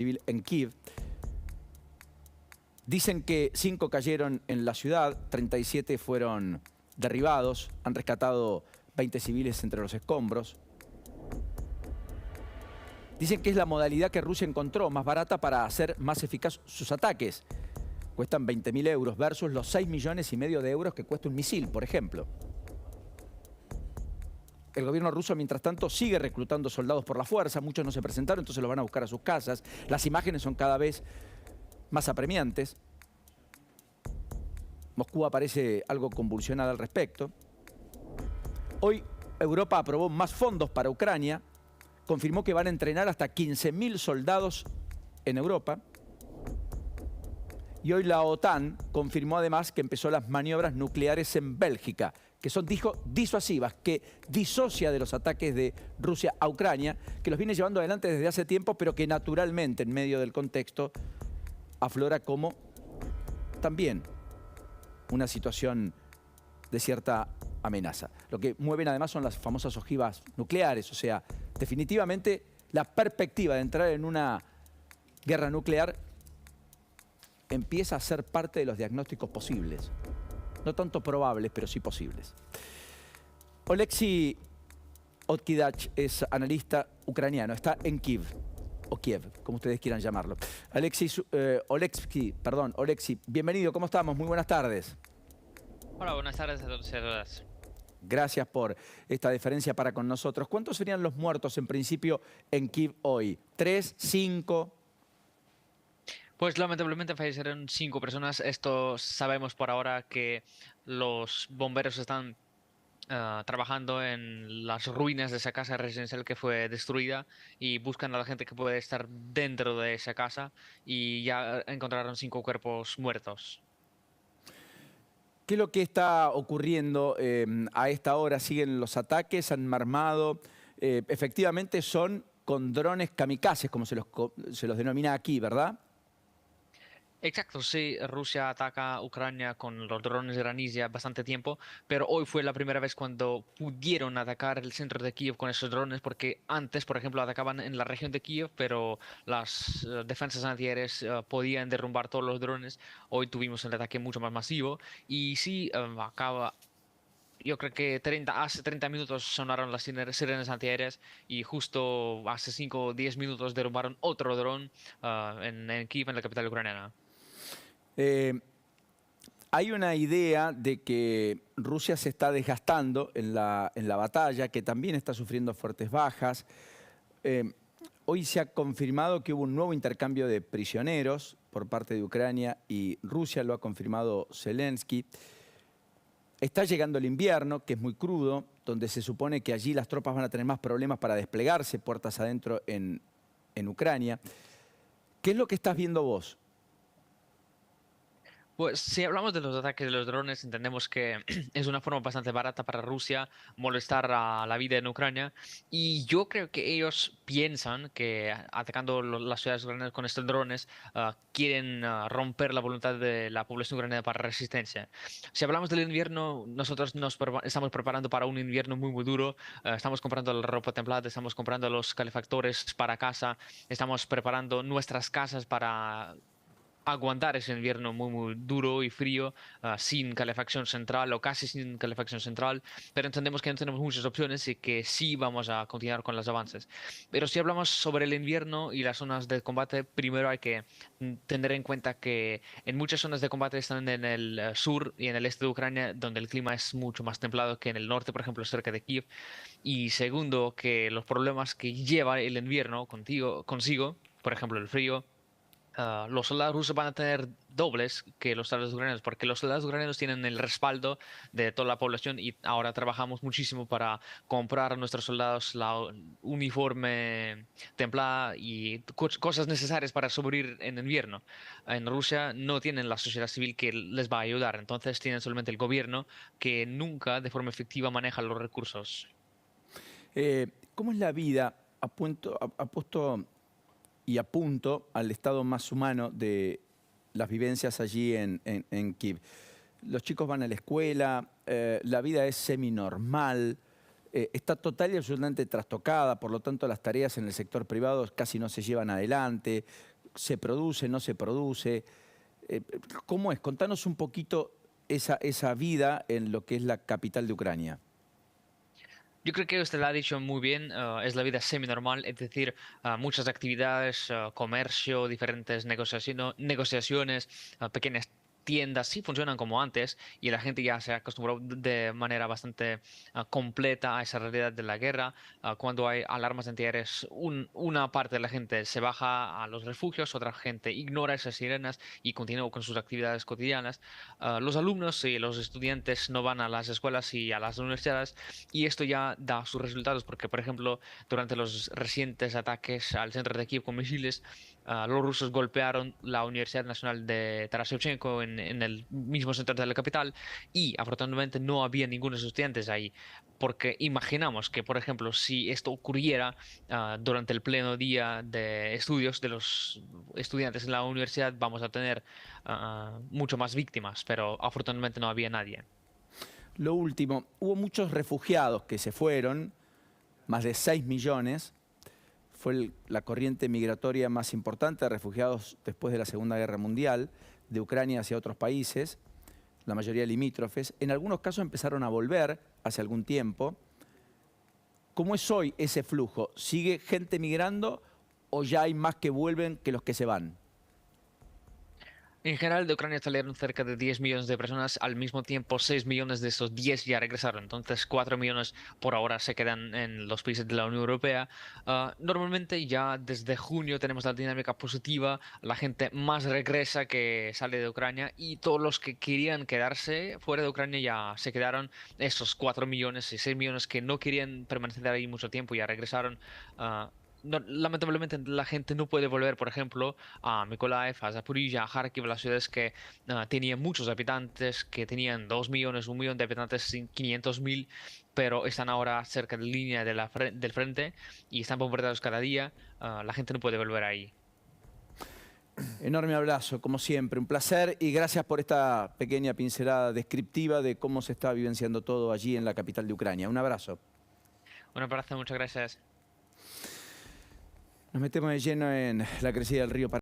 civil en Kiev. Dicen que 5 cayeron en la ciudad, 37 fueron derribados, han rescatado 20 civiles entre los escombros. Dicen que es la modalidad que Rusia encontró más barata para hacer más eficaz sus ataques. Cuestan 20.000 euros versus los 6,5 millones de euros que cuesta un misil, por ejemplo. El gobierno ruso, mientras tanto, sigue reclutando soldados por la fuerza. Muchos no se presentaron, entonces los van a buscar a sus casas. Las imágenes son cada vez más apremiantes. Moscú aparece algo convulsionada al respecto. Hoy Europa aprobó más fondos para Ucrania. Confirmó que van a entrenar hasta 15.000 soldados en Europa. Y hoy la OTAN confirmó además que empezó las maniobras nucleares en Bélgica, que son, dijo, disuasivas, que disocia de los ataques de Rusia a Ucrania, que los viene llevando adelante desde hace tiempo, pero que naturalmente en medio del contexto aflora como también una situación de cierta amenaza. Lo que mueven además son las famosas ojivas nucleares, o sea, definitivamente la perspectiva de entrar en una guerra nuclear empieza a ser parte de los diagnósticos posibles. No tanto probables, pero sí posibles. Oleksiy Otkidach es analista ucraniano, está en Kiev, o Kiev, como ustedes quieran llamarlo. Oleksiy, bienvenido, ¿cómo estamos? Muy buenas tardes. Hola, buenas tardes a todos y a todas. Gracias por esta deferencia para con nosotros. ¿Cuántos serían los muertos en principio en Kiev hoy? ¿3, 5? Pues lamentablemente fallecieron 5 personas. Esto sabemos por ahora que los bomberos están trabajando en las ruinas de esa casa residencial que fue destruida y buscan a la gente que puede estar dentro de esa casa y ya encontraron 5 cuerpos muertos. ¿Qué es lo que está ocurriendo a esta hora? ¿Siguen los ataques? ¿Han armado? Efectivamente son con drones kamikazes, como se los denomina aquí, ¿verdad? Exacto, sí, Rusia ataca a Ucrania con los drones iraníes ya bastante tiempo, pero hoy fue la primera vez cuando pudieron atacar el centro de Kiev con esos drones, porque antes, por ejemplo, atacaban en la región de Kiev, pero las defensas antiaéreas podían derrumbar todos los drones. Hoy tuvimos el ataque mucho más masivo y sí, yo creo que hace 30 minutos sonaron las sirenas antiaéreas y justo hace 5 o 10 minutos derrumbaron otro dron en Kiev, en la capital ucraniana. Hay una idea de que Rusia se está desgastando en la batalla, que también está sufriendo fuertes bajas. Hoy se ha confirmado que hubo un nuevo intercambio de prisioneros por parte de Ucrania y Rusia, lo ha confirmado Zelensky. Está llegando el invierno, que es muy crudo, donde se supone que allí las tropas van a tener más problemas para desplegarse puertas adentro en Ucrania. ¿Qué es lo que estás viendo vos? Pues si hablamos de los ataques de los drones, entendemos que es una forma bastante barata para Rusia molestar a la vida en Ucrania. Y yo creo que ellos piensan que atacando las ciudades ucranianas con estos drones quieren romper la voluntad de la población ucraniana para resistencia. Si hablamos del invierno, nosotros estamos preparando para un invierno muy, muy duro. Estamos comprando la ropa templada, estamos comprando los calefactores para casa, estamos preparando nuestras casas para aguantar ese invierno muy, muy duro y frío, sin calefacción central o casi sin calefacción central, pero entendemos que no tenemos muchas opciones y que sí vamos a continuar con los avances. Pero si hablamos sobre el invierno y las zonas de combate, primero hay que tener en cuenta que en muchas zonas de combate están en el sur y en el este de Ucrania, donde el clima es mucho más templado que en el norte, por ejemplo, cerca de Kiev. Y segundo, que los problemas que lleva el invierno consigo, por ejemplo, el frío, los soldados rusos van a tener dobles que los soldados ucranianos, porque los soldados ucranianos tienen el respaldo de toda la población y ahora trabajamos muchísimo para comprar a nuestros soldados la uniforme templada y cosas necesarias para sobrevivir en invierno. En Rusia no tienen la sociedad civil que les va a ayudar, entonces tienen solamente el gobierno que nunca de forma efectiva maneja los recursos. ¿Cómo es la vida? Apuesto y apunto al estado más humano de las vivencias allí en Kiev. Los chicos van a la escuela, la vida es semi-normal, está total y absolutamente trastocada, por lo tanto las tareas en el sector privado casi no se llevan adelante. ¿Se produce, no se produce? ¿Cómo es? Contanos un poquito esa vida en lo que es la capital de Ucrania. Yo creo que usted lo ha dicho muy bien, es la vida semi-normal, es decir, muchas actividades, comercio, diferentes negociaciones, pequeñas tiendas sí funcionan como antes y la gente ya se acostumbró de manera bastante completa a esa realidad de la guerra. Cuando hay alarmas antiaéreas, una parte de la gente se baja a los refugios, otra gente ignora esas sirenas y continúa con sus actividades cotidianas. Los alumnos y los estudiantes no van a las escuelas y a las universidades y esto ya da sus resultados porque, por ejemplo, durante los recientes ataques al centro de Kiev con misiles, los rusos golpearon la Universidad Nacional de Taras Shevchenko en el mismo centro de la capital y afortunadamente no había ningún estudiante ahí. Porque imaginamos que, por ejemplo, si esto ocurriera durante el pleno día de estudios de los estudiantes en la universidad, vamos a tener mucho más víctimas, pero afortunadamente no había nadie. Lo último, hubo muchos refugiados que se fueron, más de 6 millones. Fue la corriente migratoria más importante de refugiados después de la Segunda Guerra Mundial, de Ucrania hacia otros países, la mayoría limítrofes. En algunos casos empezaron a volver hace algún tiempo. ¿Cómo es hoy ese flujo? ¿Sigue gente migrando o ya hay más que vuelven que los que se van? En general, de Ucrania salieron cerca de 10 millones de personas, al mismo tiempo 6 millones de esos 10 ya regresaron, entonces 4 millones por ahora se quedan en los países de la Unión Europea. Normalmente ya desde junio tenemos la dinámica positiva, la gente más regresa que sale de Ucrania y todos los que querían quedarse fuera de Ucrania ya se quedaron, esos 4 millones y 6 millones que no querían permanecer ahí mucho tiempo ya regresaron. Lamentablemente la gente no puede volver, por ejemplo, a Mykolaiv, a Zaporizhia, a Kharkiv, las ciudades que tenían muchos habitantes, que tenían 2 millones, 1 millón de habitantes, 500.000, pero están ahora cerca de la línea de del frente y están bombardeados cada día. La gente no puede volver ahí. Enorme abrazo, como siempre, un placer y gracias por esta pequeña pincelada descriptiva de cómo se está vivenciando todo allí en la capital de Ucrania. Un abrazo. Un abrazo, muchas gracias. Nos metemos de lleno en la crecida del río Paraná.